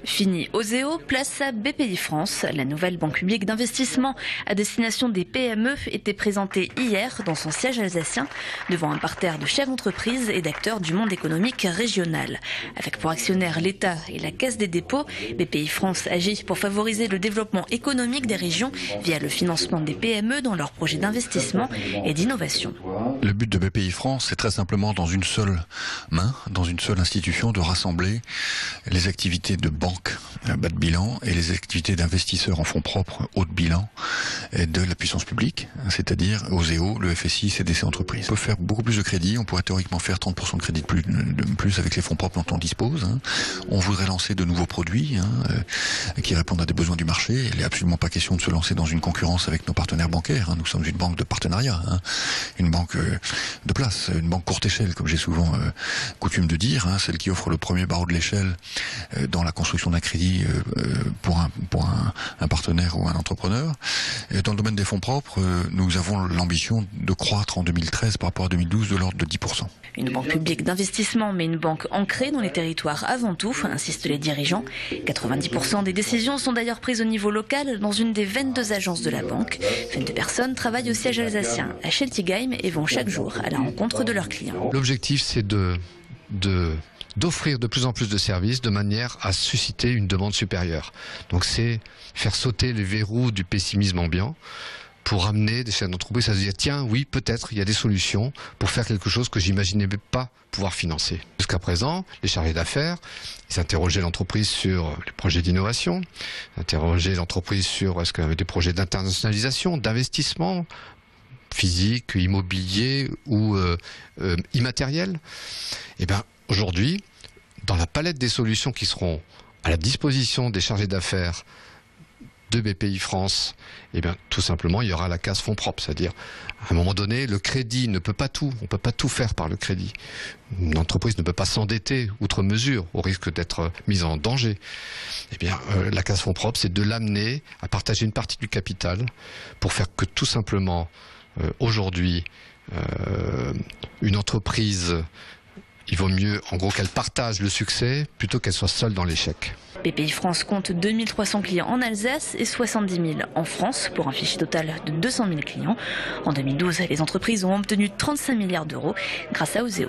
Fini Oseo, place à BPI France. La nouvelle banque publique d'investissement à destination des PME était présentée hier dans son siège alsacien devant un parterre de chefs d'entreprise et d'acteurs du monde économique régional. Avec pour actionnaires l'État et la Caisse des dépôts, BPI France agit pour favoriser le développement économique des régions via le financement des PME dans leurs projets d'investissement et d'innovation. Le but de BPI France, c'est très simplement dans une seule main, dans une seule institution, de rassembler les activités de banque bas de bilan et les activités d'investisseurs en fonds propres haut de bilan et de la puissance publique, c'est-à-dire Oseo, le FSI, CDC Entreprises. On peut faire beaucoup plus de crédits, on pourrait théoriquement faire 30% de crédit de plus avec les fonds propres dont on dispose. On voudrait lancer de nouveaux produits qui répondent à des besoins du marché. Il n'est absolument pas question de se lancer dans une concurrence avec nos partenaires bancaires. Nous sommes une banque de partenariat, une banque de place, une banque courte échelle, comme j'ai souvent coutume de dire, celle qui offre le premier barreau de l'échelle dans la construction d'un crédit pour un partenaire ou un entrepreneur. Et dans le domaine des fonds propres, nous avons l'ambition de croître en 2013 par rapport à 2012 de l'ordre de 10%. Une banque publique d'investissement, mais une banque ancrée dans les territoires avant tout, insistent les dirigeants. 90% des décisions sont d'ailleurs prises au niveau local dans une des 22 agences de la banque. 22 personnes travaillent au siège alsacien à Scheltigheim et vont chaque jour à la rencontre de leurs clients. L'objectif, c'est d'offrir de plus en plus de services de manière à susciter une demande supérieure. Donc c'est faire sauter les verrous du pessimisme ambiant pour amener des chefs d'entreprise à se dire tiens, oui, peut-être il y a des solutions pour faire quelque chose que j'imaginais pas pouvoir financer. Jusqu'à présent, les chargés d'affaires, ils interrogeaient l'entreprise sur les projets d'innovation, interrogeaient l'entreprise sur est-ce qu'elle avait des projets d'internationalisation, d'investissement, physique, immobilier ou immatériel. Et bien aujourd'hui, dans la palette des solutions qui seront à la disposition des chargés d'affaires de BPI France, eh bien, tout simplement, il y aura la case fonds propres. C'est-à-dire, à un moment donné, le crédit ne peut pas tout. On ne peut pas tout faire par le crédit. Une entreprise ne peut pas s'endetter outre mesure, au risque d'être mise en danger. Eh bien, la case fonds propres, c'est de l'amener à partager une partie du capital pour faire que tout simplement, aujourd'hui, une entreprise, il vaut mieux, en gros, qu'elle partage le succès plutôt qu'elle soit seule dans l'échec. BPI France compte 2300 clients en Alsace et 70 000 en France pour un fichier total de 200 000 clients. En 2012, les entreprises ont obtenu 35 milliards d'euros grâce à Oseo.